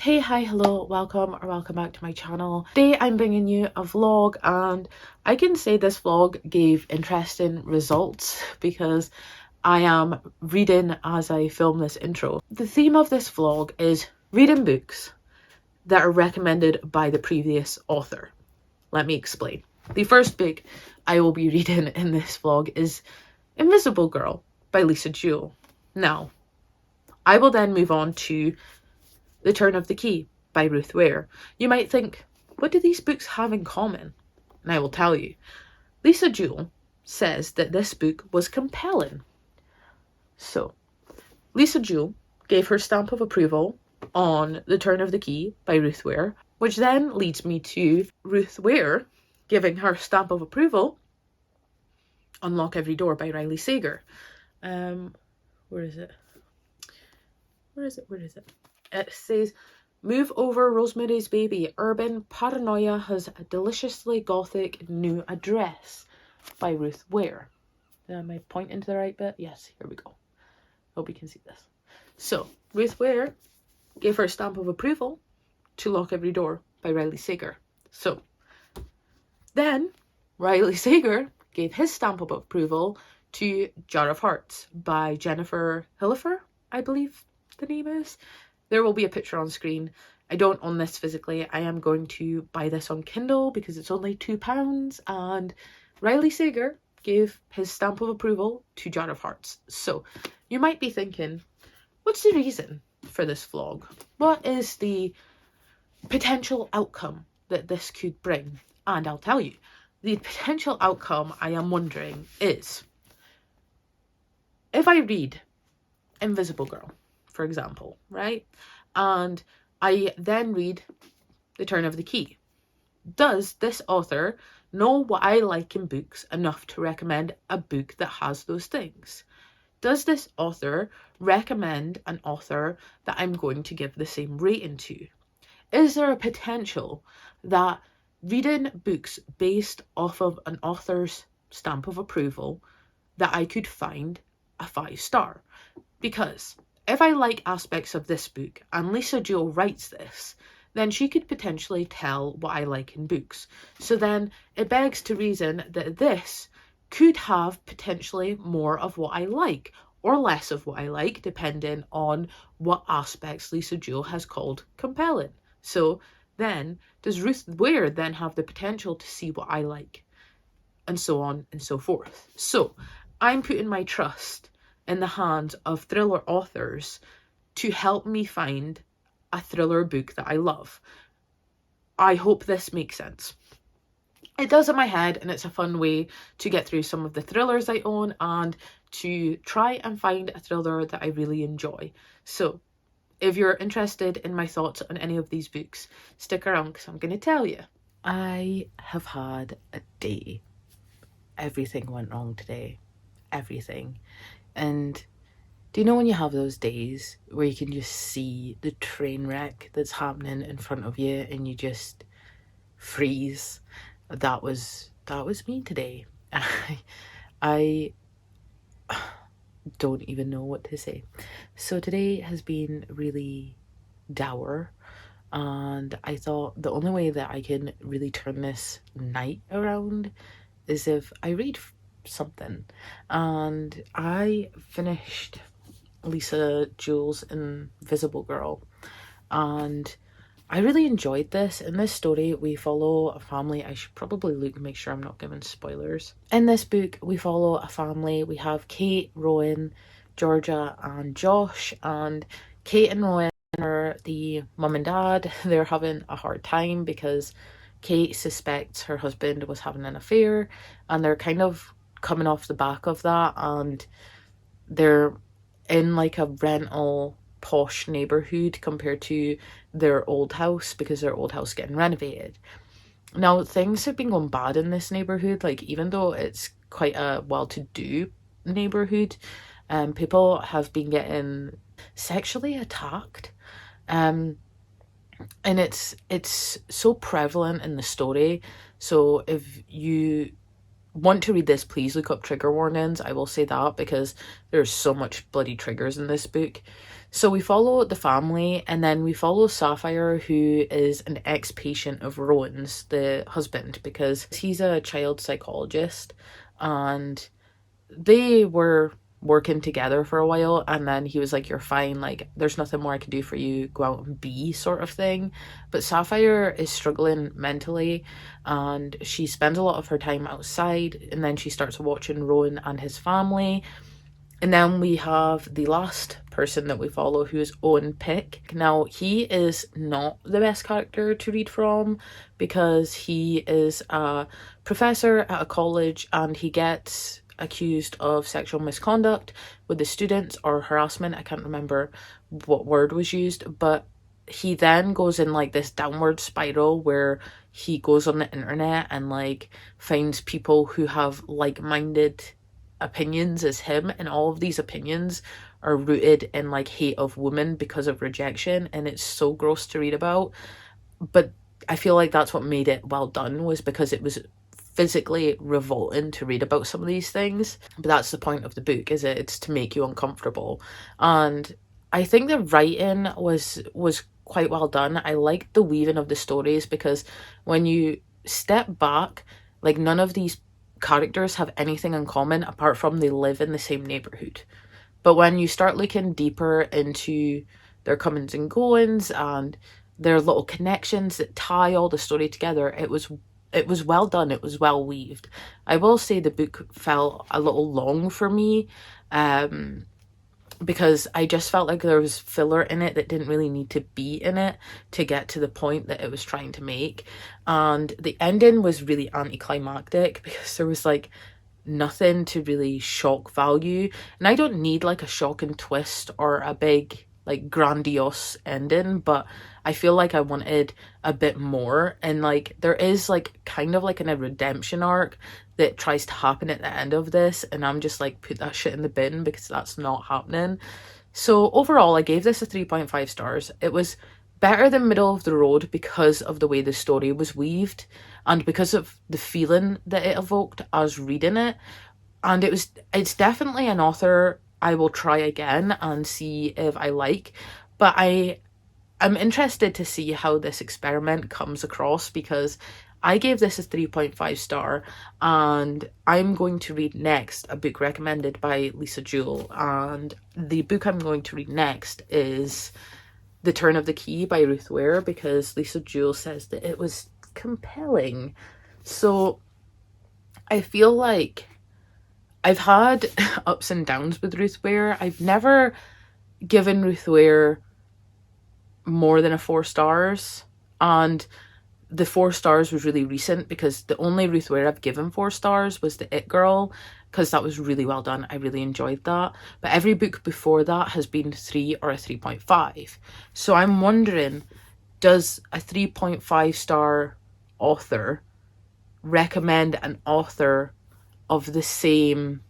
Hey, hi, hello, welcome back to my channel. Today I'm bringing you a vlog, and I can say this vlog gave interesting results because I am reading as I film this intro. The theme of this vlog is reading books that are recommended by the previous author. Let me explain. The first book I will be reading in this vlog is Invisible Girl by Lisa Jewell. Now, I will then move on to The Turn of the Key by Ruth Ware. You might think, what do these books have in common? And I will tell you. Lisa Jewell says that this book was compelling. So, Lisa Jewell gave her stamp of approval on The Turn of the Key by Ruth Ware, which then leads me to Ruth Ware giving her stamp of approval on Lock Every Door by Riley Sager. Where is it? It says, Move over Rosemary's Baby. Urban Paranoia has a deliciously gothic new address by Ruth Ware. Am I pointing to the right bit? Yes, here we go. Hope you can see this. So, Ruth Ware gave her stamp of approval to Lock Every Door by Riley Sager. So, then Riley Sager gave his stamp of approval to Jar of Hearts by Jennifer Hillifer, I believe the name is. There will be a picture on screen. I don't own this physically. I am going to buy this on Kindle because it's only £2, and Riley Sager gave his stamp of approval to Jar of Hearts. So you might be thinking, what's the reason for this vlog? What is the potential outcome that this could bring? And I'll tell you, the potential outcome I am wondering is, if I read Invisible Girl, for example, right? And I then read The Turn of the Key. Does this author know what I like in books enough to recommend a book that has those things? Does this author recommend an author that I'm going to give the same rating to? Is there a potential that reading books based off of an author's stamp of approval that I could find a 5-star? Because if I like aspects of this book and Lisa Jewell writes this, then she could potentially tell what I like in books. So then it begs to reason that this could have potentially more of what I like or less of what I like, depending on what aspects Lisa Jewell has called compelling. So then, does Ruth Ware then have the potential to see what I like? And so on and so forth. So I'm putting my trust in the hands of thriller authors to help me find a thriller book that I love. I hope this makes sense. It does in my head, and it's a fun way to get through some of the thrillers I own and to try and find a thriller that I really enjoy. So if you're interested in my thoughts on any of these books, stick around because I'm going to tell you. I have had a day. Everything went wrong today. Everything. And do you know when you have those days where you can just see the train wreck that's happening in front of you and you just freeze? That was me today. I don't even know what to say. So today has been really dour, and I thought the only way that I can really turn this night around is if I read something. And I finished Lisa Jewell's Invisible Girl, and I really enjoyed this. In this story, we follow a family. I should probably look and make sure I'm not giving spoilers. In this book, we follow a family. We have Kate, Rowan, Georgia, and Josh. And Kate and Rowan are the mum and dad. They're having a hard time because Kate suspects her husband was having an affair, and they're kind of coming off the back of that, and they're in like a rental posh neighborhood compared to their old house because their old house getting renovated. Now things have been going bad in this neighborhood, like even though it's quite a well-to-do neighborhood, people have been getting sexually attacked, and it's so prevalent in the story. So if you want to read this, please look up trigger warnings. I will say that because there's so much bloody triggers in this book. So we follow the family, and then we follow Sapphire, who is an ex-patient of Rowan's, the husband, because he's a child psychologist, and they were working together for a while, and then he was like, you're fine, like there's nothing more I can do for you, go out and be, sort of thing. But Sapphire is struggling mentally, and she spends a lot of her time outside, and then she starts watching Rowan and his family. And then we have the last person that we follow, who is Owen Pick. Now, he is not the best character to read from, because he is a professor at a college, and he gets accused of sexual misconduct with the students, or harassment. I can't remember what word was used, but he then goes in like this downward spiral where he goes on the internet and like finds people who have like-minded opinions as him, and all of these opinions are rooted in like hate of women because of rejection, and it's so gross to read about. But I feel like that's what made it well done, was because it was physically revolting to read about some of these things. But that's the point of the book, is it's to make you uncomfortable. And I think the writing was quite well done. I liked the weaving of the stories, because when you step back, like none of these characters have anything in common apart from they live in the same neighborhood. But when you start looking deeper into their comings and goings and their little connections that tie all the story together, it was well done. It was well weaved. I will say the book felt a little long for me, because I just felt like there was filler in it that didn't really need to be in it to get to the point that it was trying to make. And the ending was really anticlimactic, because there was like nothing to really shock value. And I don't need like a shocking twist or a big like grandiose ending, but I feel like I wanted a bit more. And like there is like kind of like a redemption arc that tries to happen at the end of this, and I'm just like, put that shit in the bin, because that's not happening. So overall, I gave this a 3.5 stars. It was better than middle of the road because of the way the story was weaved, and because of the feeling that it evoked as reading it. And it's definitely an author I will try again and see if I like. But I'm interested to see how this experiment comes across, because I gave this a 3.5 star, and I'm going to read next a book recommended by Lisa Jewell, and the book I'm going to read next is The Turn of the Key by Ruth Ware, because Lisa Jewell says that it was compelling. So I feel like I've had ups and downs with Ruth Ware. I've never given Ruth Ware more than a 4 stars, and the 4 stars was really recent, because the only Ruth Ware I've given 4 stars was The It Girl, because that was really well done. I really enjoyed that. But every book before that has been 3 or a 3.5. So I'm wondering, does a 3.5 star author recommend an author of the same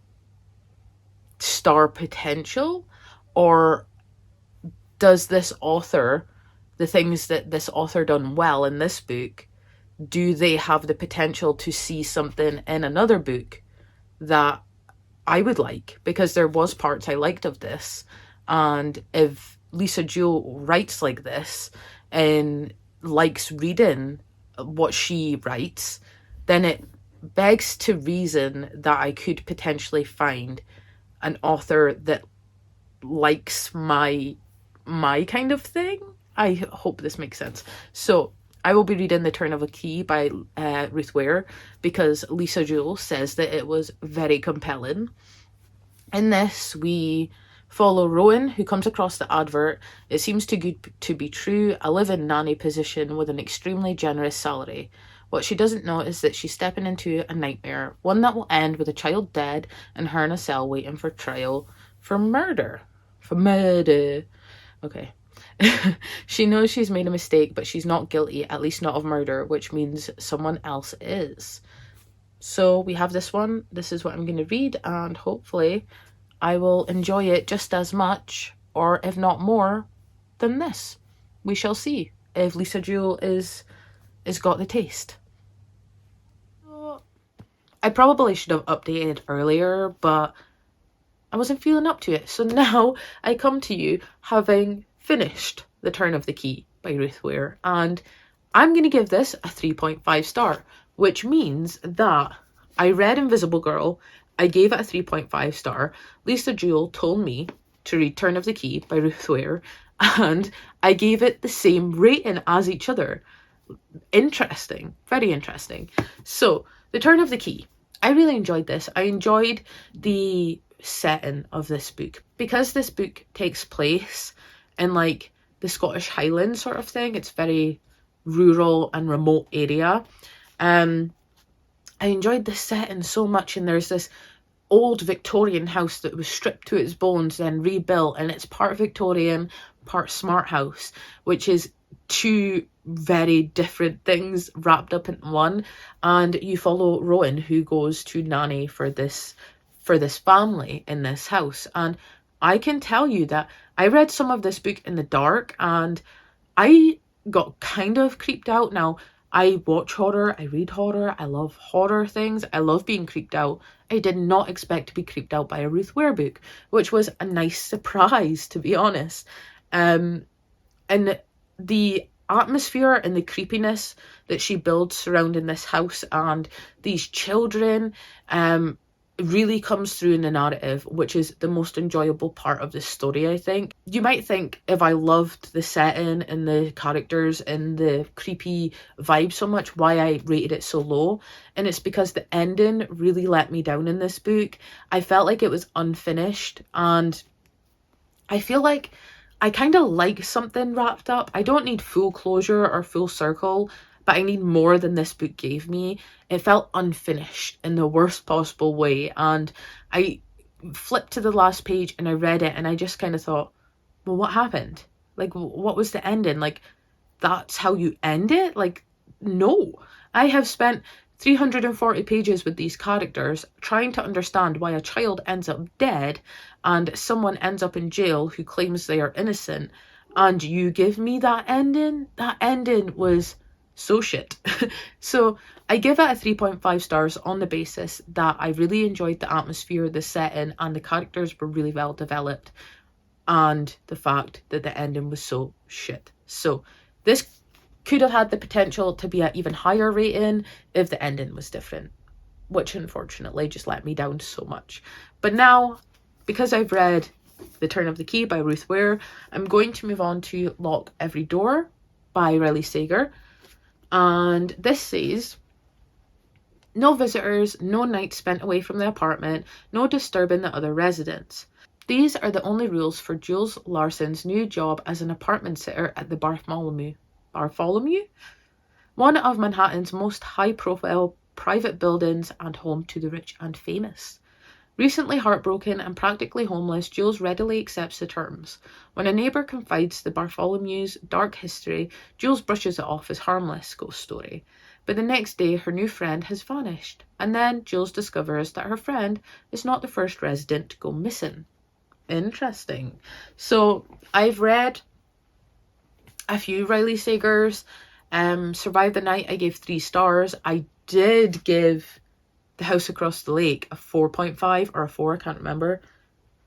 star potential, or does this author, the things that this author done well in this book, do they have the potential to see something in another book that I would like? Because there was parts I liked of this, and if Lisa Jewell writes like this and likes reading what she writes, then it begs to reason that I could potentially find an author that likes my kind of thing. I hope this makes sense. So I will be reading The Turn of a Key by Ruth Ware, because Lisa Jewell says that it was very compelling. In this, we follow Rowan, who comes across the advert. It seems too good to be true, a live-in nanny position with an extremely generous salary. What she doesn't know is that she's stepping into a nightmare, one that will end with a child dead and her in a cell waiting for trial for murder. Okay. She knows she's made a mistake, but she's not guilty, at least not of murder, which means someone else is. So we have this one. This is what I'm going to read, and hopefully I will enjoy it just as much, or if not more, than this. We shall see if Lisa Jewell is got the taste. I probably should have updated earlier, but I wasn't feeling up to it. So now I come to you having finished The Turn of the Key by Ruth Ware, and I'm going to give this a 3.5 star, which means that I read Invisible Girl, I gave it a 3.5 star. Lisa Jewell told me to read Turn of the Key by Ruth Ware, and I gave it the same rating as each other. Interesting, very interesting. So, The Turn of the Key. I really enjoyed this. I enjoyed the setting of this book, because this book takes place in like the Scottish Highlands sort of thing. It's very rural and remote area. I enjoyed the setting so much, and there's this old Victorian house that was stripped to its bones, then rebuilt, and it's part Victorian, part smart house, which is two very different things wrapped up in one. And you follow Rowan, who goes to nanny for this family in this house. And I can tell you that I read some of this book in the dark, and I got kind of creeped out. Now, I watch horror, I read horror, I love horror things, I love being creeped out. I did not expect to be creeped out by a Ruth Ware book, which was a nice surprise, to be honest. And the atmosphere and the creepiness that she builds surrounding this house and these children really comes through in the narrative, which is the most enjoyable part of the story, I think. You might think, if I loved the setting and the characters and the creepy vibe so much, why I rated it so low. And it's because the ending really let me down in this book. I felt like it was unfinished, and I feel like I kind of like something wrapped up. I don't need full closure or full circle, but I need more than this book gave me. It felt unfinished in the worst possible way. And I flipped to the last page and I read it, and I just kind of thought, well, what happened? Like, what was the ending? Like, that's how you end it? Like, no. I have spent 340 pages with these characters trying to understand why a child ends up dead and someone ends up in jail who claims they are innocent, and you give me that ending? That ending was so shit. So I give it a 3.5 stars on the basis that I really enjoyed the atmosphere, the setting, and the characters were really well developed, and the fact that the ending was so shit. So this could have had the potential to be an even higher rating if the ending was different, which unfortunately just let me down so much. But now, because I've read The Turn of the Key by Ruth Ware, I'm going to move on to Lock Every Door by Riley Sager. And this says, no visitors, no nights spent away from the apartment, no disturbing the other residents. These are the only rules for Jules Larson's new job as an apartment sitter at the Bartholomew, one of Manhattan's most high-profile private buildings and home to the rich and famous. Recently heartbroken and practically homeless, Jules readily accepts the terms. When a neighbour confides the Bartholomew's dark history, Jules brushes it off as harmless ghost story. But the next day, her new friend has vanished, and then Jules discovers that her friend is not the first resident to go missing. Interesting. So I've read a few Riley Sagers. Survive the Night I gave 3 stars. I did give The House Across the Lake a 4.5 or a 4, I can't remember.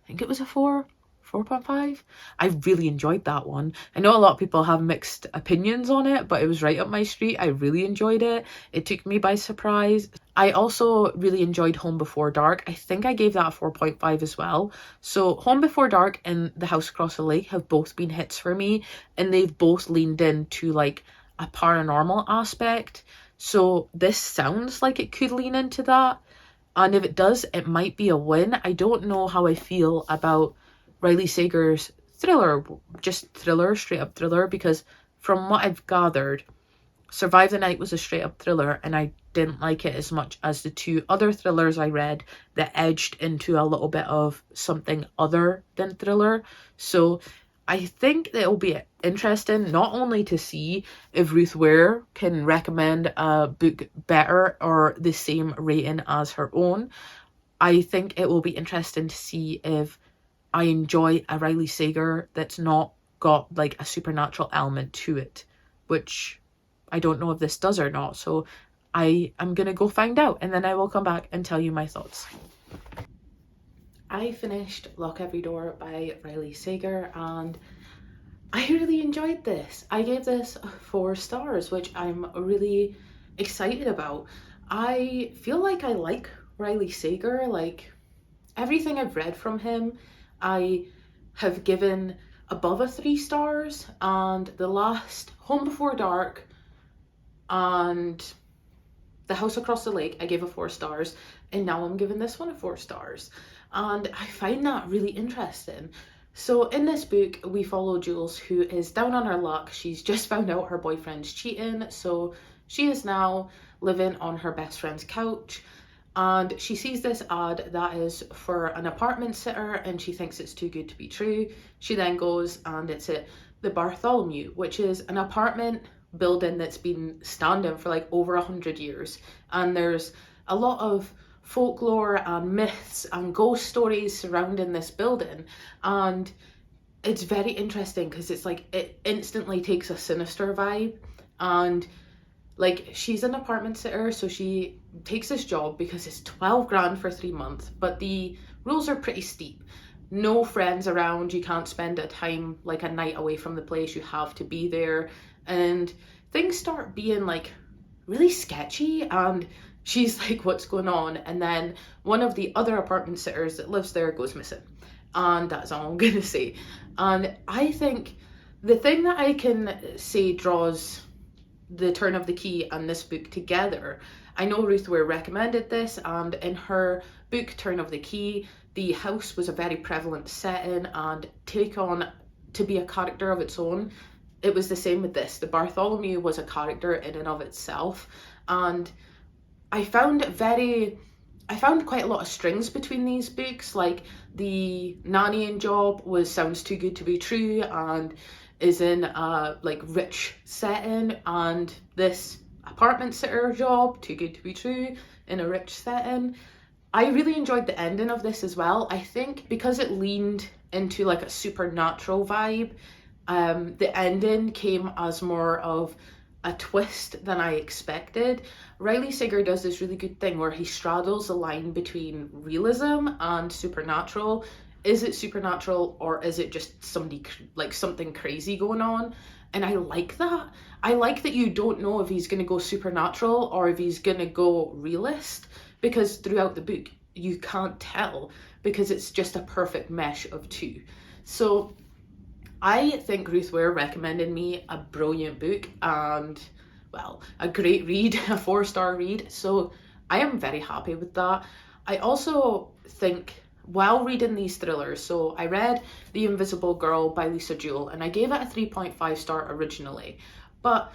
I think it was a 4.5. I really enjoyed that one. I know a lot of people have mixed opinions on it, but it was right up my street. I really enjoyed it. It took me by surprise. I also really enjoyed Home Before Dark. I think I gave that a 4.5 as well. So Home Before Dark and The House Across the Lake have both been hits for me, and they've both leaned into like a paranormal aspect. So this sounds like it could lean into that, and if it does, it might be a win. I don't know how I feel about Riley Sager's thriller, just thriller, straight up thriller, because from what I've gathered, Survive the Night was a straight up thriller, and I didn't like it as much as the 2 other thrillers I read that edged into a little bit of something other than thriller. So I think that it'll be interesting not only to see if Ruth Ware can recommend a book better or the same rating as her own. I think it will be interesting to see if I enjoy a Riley Sager that's not got like a supernatural element to it, which I don't know if this does or not. So I am going to go find out, and then I will come back and tell you my thoughts. I finished Lock Every Door by Riley Sager, and I really enjoyed this. I gave this 4 stars, which I'm really excited about. I feel like I like Riley Sager. Like, everything I've read from him, I have given above a 3 stars, and the last Home Before Dark and The House Across the Lake I gave a 4 stars, and now I'm giving this one a 4 stars. And I find that really interesting. So in this book, we follow Jules, who is down on her luck. She's just found out her boyfriend's cheating, so she is now living on her best friend's couch. And she sees this ad that is for an apartment sitter, and she thinks it's too good to be true. She then goes, and it's at the Bartholomew, which is an apartment building that's been standing for like over 100 years. And there's a lot of folklore and myths and ghost stories surrounding this building, and it's very interesting because it's like it instantly takes a sinister vibe. And like, she's an apartment sitter, so she takes this job because it's 12 grand for 3 months, but the rules are pretty steep. No friends around, you can't spend a time, like a night away from the place, you have to be there. And things start being like really sketchy, and she's like, what's going on? And then one of the other apartment sitters that lives there goes missing. And that's all I'm gonna say. And I think the thing that I can say draws the Turn of the Key and this book together, I know Ruth Ware recommended this, and in her book Turn of the Key, the house was a very prevalent setting and take on to be a character of its own. It was the same with this. The Bartholomew was a character in and of itself, and I found quite a lot of strings between these books. Like, the nannying job sounds too good to be true and is in a like rich setting, and this apartment sitter job, too good to be true, in a rich setting. I really enjoyed the ending of this as well. I think because it leaned into like a supernatural vibe, the ending came as more of a twist than I expected. Riley Sager does this really good thing where he straddles the line between realism and supernatural. Is it supernatural, or is it just something crazy going on? And I like that. I like that you don't know if he's going to go supernatural or if he's going to go realist, because throughout the book you can't tell, because it's just a perfect mesh of two. So I think Ruth Ware recommended me a brilliant book and, well, a great read, a 4-star read. So I am very happy with that. I also think, while reading these thrillers, so I read The Invisible Girl by Lisa Jewell, and I gave it a 3.5 star originally. But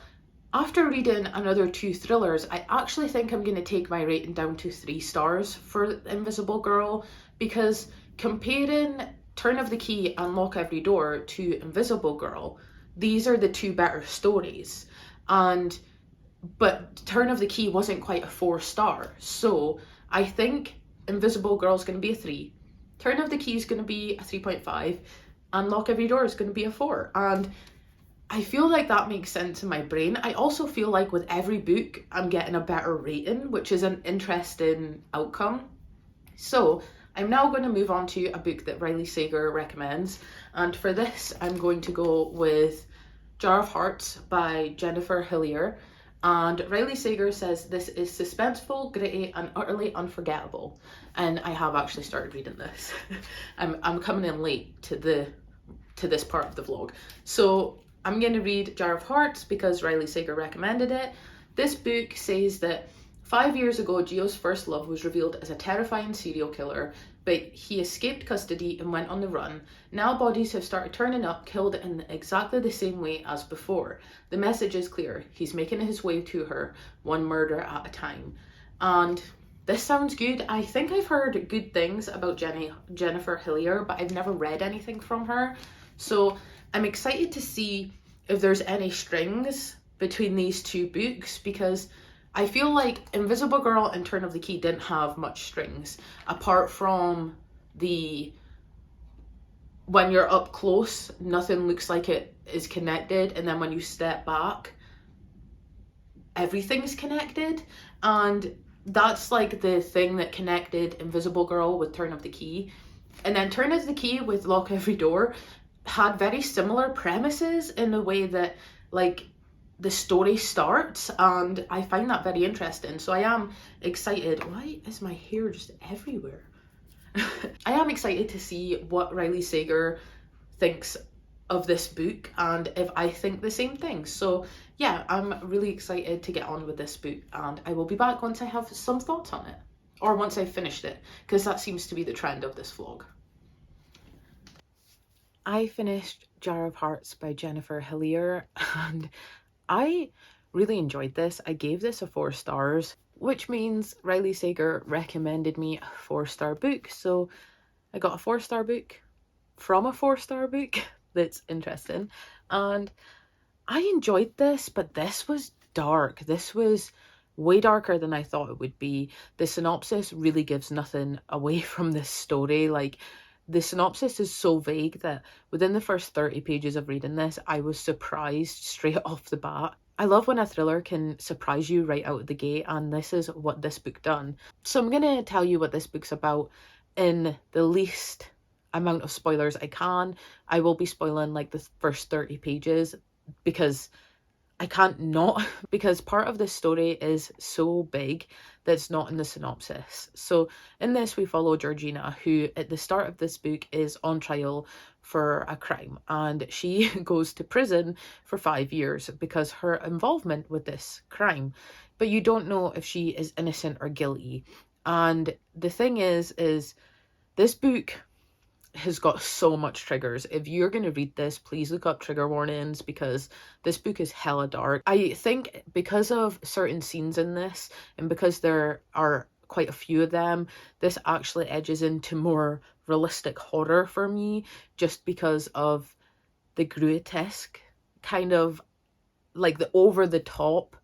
after reading another 2 thrillers, I actually think I'm going to take my rating down to 3 stars for The Invisible Girl, because comparing Turn of the Key and Lock Every Door to Invisible Girl, these are the 2 better stories. But Turn of the Key wasn't quite a 4-star, so I think Invisible Girl is going to be a 3. Turn of the Key is going to be a 3.5, and Lock Every Door is going to be a 4. And I feel like that makes sense in my brain. I also feel like with every book, I'm getting a better rating, which is an interesting outcome. So I'm now going to move on to a book that Riley Sager recommends. And for this, I'm going to go with Jar of Hearts by Jennifer Hillier. And Riley Sager says this is suspenseful, gritty, and utterly unforgettable. And I have actually started reading this. I'm coming in late to this part of the vlog. So I'm going to read Jar of Hearts because Riley Sager recommended it. This book says that 5 years ago, Gio's first love was revealed as a terrifying serial killer, but he escaped custody and went on the run. Now bodies have started turning up, killed in exactly the same way as before. The message is clear. He's making his way to her, one murder at a time. And this sounds good. I think I've heard good things about Jennifer Hillier, but I've never read anything from her. So I'm excited to see if there's any strings between these 2 books, because I feel like Invisible Girl and Turn of the Key didn't have much strings, apart from when you're up close, nothing looks like it is connected, and then when you step back, everything's connected. And that's like the thing that connected Invisible Girl with Turn of the Key. And then Turn is the Key with Lock Every Door had very similar premises in the way that, like, the story starts, and I find that very interesting. So I am excited. Why is my hair just everywhere? I am excited to see what Riley Sager thinks of this book and if I think the same thing. So yeah, I'm really excited to get on with this book, and I will be back once I have some thoughts on it, or once I've finished it, because that seems to be the trend of this vlog. I finished Jar of Hearts by Jennifer Hillier, and I really enjoyed this. I gave this a 4 stars, which means Riley Sager recommended me a 4-star book. So I got a 4-star book from a 4-star book. That's interesting. And I enjoyed this, but this was dark. This was way darker than I thought it would be. The synopsis really gives nothing away from this story. Like, the synopsis is so vague that within the first 30 pages of reading this, I was surprised straight off the bat. I love when a thriller can surprise you right out of the gate, and this is what this book done. So I'm gonna tell you what this book's about in the least amount of spoilers I can. I will be spoiling like the first 30 pages because I can't not, because part of this story is so big that's not in the synopsis. So in this, we follow Georgina, who at the start of this book is on trial for a crime, and she goes to prison for 5 years because her involvement with this crime. But you don't know if she is innocent or guilty. And the thing is this book has got so much triggers. If you're going to read this, please look up trigger warnings, because this book is hella dark. I think because of certain scenes in this, and because there are quite a few of them, this actually edges into more realistic horror for me, just because of the grotesque kind of, like, the over the top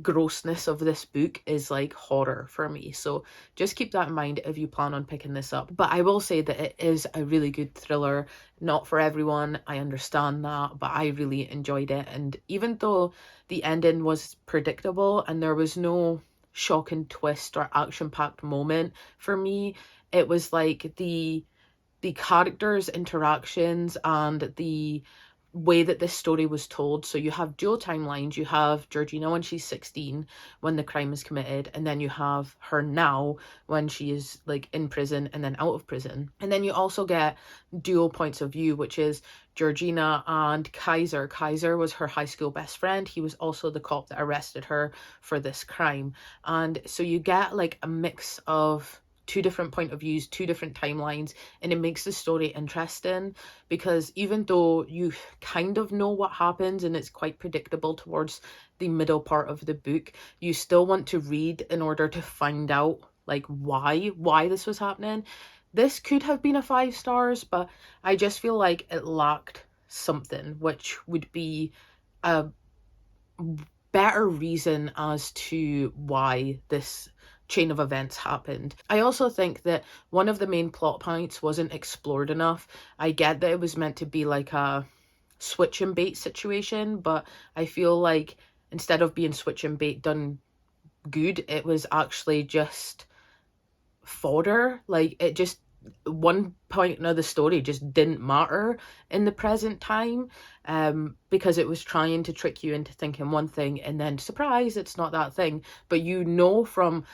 grossness of this book is like horror for me. So just keep that in mind if you plan on picking this up. But I will say that it is a really good thriller. Not for everyone, I understand that, but I really enjoyed it. And even though the ending was predictable and there was no shocking twist or action-packed moment for me, it was like the characters' interactions and the way that this story was told. So you have dual timelines. You have Georgina when she's 16 when the crime is committed, and then you have her now when she is like in prison and then out of prison. And then you also get dual points of view, which is Georgina and Kaiser. Kaiser was her high school best friend. He was also the cop that arrested her for this crime. And so you get like a mix of 2 different point of views, 2 different timelines, and it makes the story interesting, because even though you kind of know what happens and it's quite predictable towards the middle part of the book, you still want to read in order to find out like why this was happening. This could have been a 5 stars, but I just feel like it lacked something, which would be a better reason as to why this chain of events happened. I also think that one of the main plot points wasn't explored enough. I get that it was meant to be like a switch and bait situation, but I feel like instead of being switch and bait done good, it was actually just fodder. Like, it just, one point of the story just didn't matter in the present time, because it was trying to trick you into thinking one thing, and then surprise, it's not that thing. But from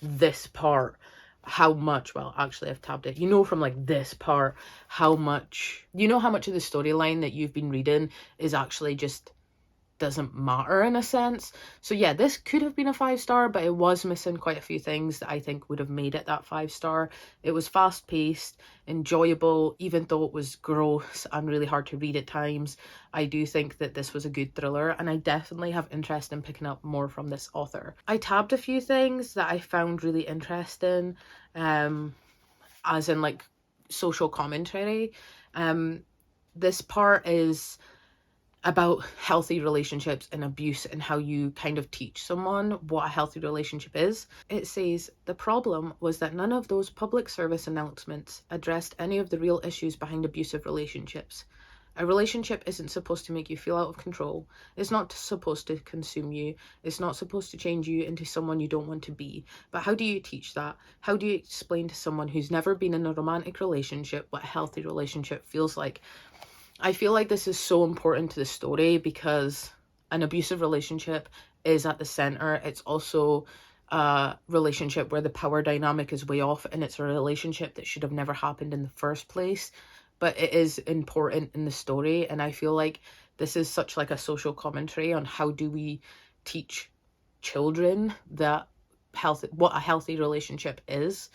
this part how much, well, actually I've tabbed it, from like this part how much of the storyline that you've been reading is actually just doesn't matter in a sense. So yeah, this could have been a 5 star, but it was missing quite a few things that I think would have made it that 5 star. It was fast paced, enjoyable, even though it was gross and really hard to read at times. I do think that this was a good thriller, and I definitely have interest in picking up more from this author. I tabbed a few things that I found really interesting, as in like social commentary. This part is about healthy relationships and abuse, and how you kind of teach someone what a healthy relationship is. It says, the problem was that none of those public service announcements addressed any of the real issues behind abusive relationships. A relationship isn't supposed to make you feel out of control. It's not supposed to consume you. It's not supposed to change you into someone you don't want to be. But how do you teach that? How do you explain to someone who's never been in a romantic relationship what a healthy relationship feels like? I feel like this is so important to the story because an abusive relationship is at the center. It's also a relationship where the power dynamic is way off, and it's a relationship that should have never happened in the first place. But it is important in the story, and I feel like this is such like a social commentary on how do we teach children that what a healthy relationship is.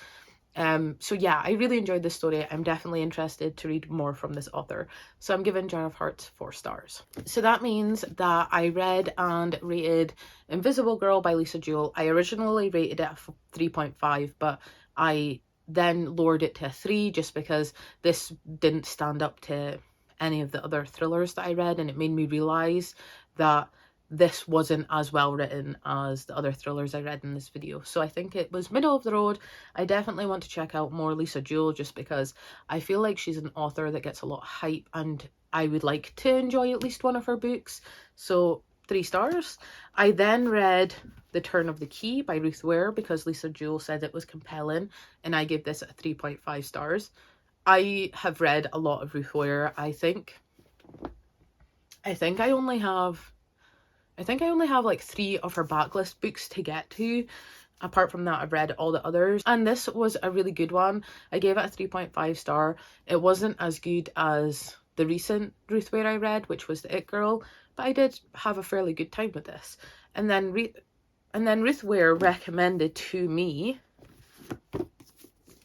So yeah, I really enjoyed this story. I'm definitely interested to read more from this author. So I'm giving Jar of Hearts 4 stars. So that means that I read and rated Invisible Girl by Lisa Jewell. I originally rated it a 3.5, but I then lowered it to a 3 just because this didn't stand up to any of the other thrillers that I read, and it made me realize that this wasn't as well written as the other thrillers I read in this video. So I think it was middle of the road. I definitely want to check out more Lisa Jewell just because I feel like she's an author that gets a lot of hype, and I would like to enjoy at least one of her books. So 3 stars. I then read The Turn of the Key by Ruth Ware because Lisa Jewell said it was compelling, and I gave this a 3.5 stars. I have read a lot of Ruth Ware. I think I only have like 3 of her backlist books to get to. Apart from that, I've read all the others, and this was a really good one. I gave it a 3.5 star. It wasn't as good as the recent Ruth Ware I read, which was The It Girl, but I did have a fairly good time with this. And then Ruth Ware recommended to me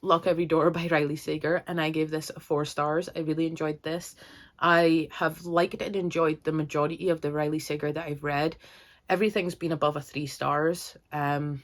Lock Every Door by Riley Sager, and I gave this 4 stars. I really enjoyed this. I have liked and enjoyed the majority of the Riley Sager that I've read. Everything's been above a 3 stars. And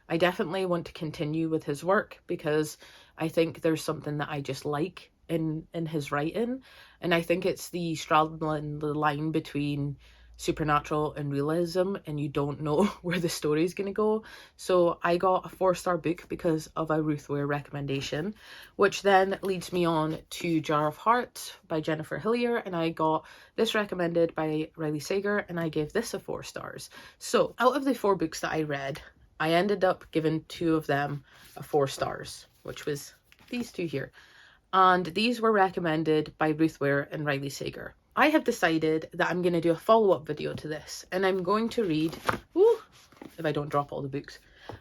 I definitely want to continue with his work because I think there's something that I just like in his writing. And I think it's the straddling the line between supernatural and realism, and you don't know where the story is going to go. So I got a 4-star book because of a Ruth Ware recommendation, which then leads me on to Jar of Hearts by Jennifer Hillier, and I got this recommended by Riley Sager, and I gave this a 4 stars. So out of the 4 books that I read, I ended up giving 2 of them a 4 stars, which was these 2 here. And these were recommended by Ruth Ware and Riley Sager. I have decided that I'm going to do a follow-up video to this, and I'm going to read, if I don't drop all the books,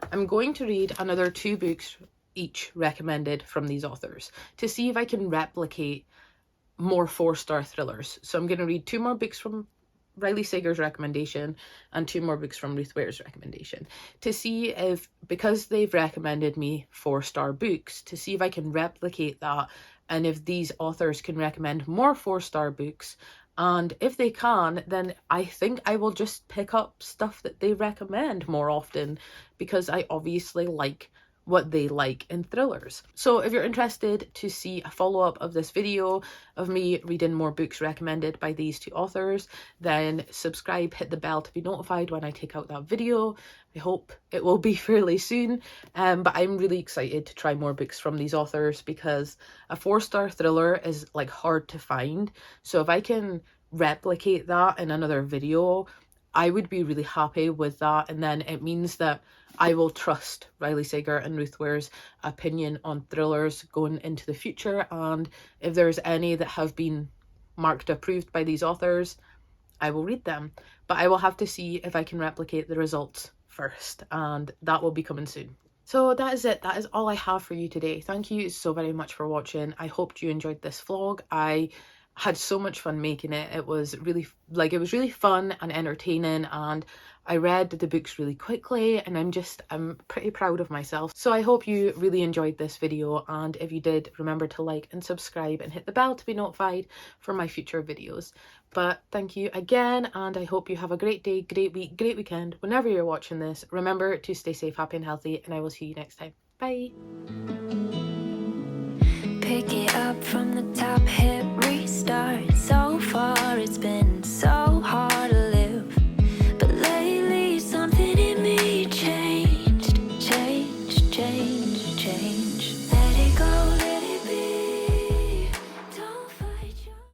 I'm going to read another 2 books each recommended from these authors to see if I can replicate more 4-star thrillers. So I'm going to read 2 more books from Riley Sager's recommendation and 2 more books from Ruth Ware's recommendation to see if, because they've recommended me 4-star books, to see if I can replicate that, and if these authors can recommend more 4-star books. And if they can, then I think I will just pick up stuff that they recommend more often because I obviously like what they like in thrillers. So if you're interested to see a follow-up of this video of me reading more books recommended by these 2 authors, then subscribe, hit the bell to be notified when I take out that video. I hope it will be fairly soon, but I'm really excited to try more books from these authors because a 4-star thriller is like hard to find. So if I can replicate that in another video, I would be really happy with that, and then it means that I will trust Riley Sager and Ruth Ware's opinion on thrillers going into the future, and if there's any that have been marked approved by these authors, I will read them. But I will have to see if I can replicate the results first, and that will be coming soon. So that is it. That is all I have for you today. Thank you so very much for watching. I hope you enjoyed this vlog. I had so much fun making it. It was really fun and entertaining, and I read the books really quickly, and I'm pretty proud of myself. So I hope you really enjoyed this video, and if you did, remember to like and subscribe and hit the bell to be notified for my future videos. But thank you again, and I hope you have a great day, great week, great weekend whenever you're watching this. Remember to stay safe, happy and healthy, and I will see you next time. Bye. Pick it up from the top, hit restart. So far it's been so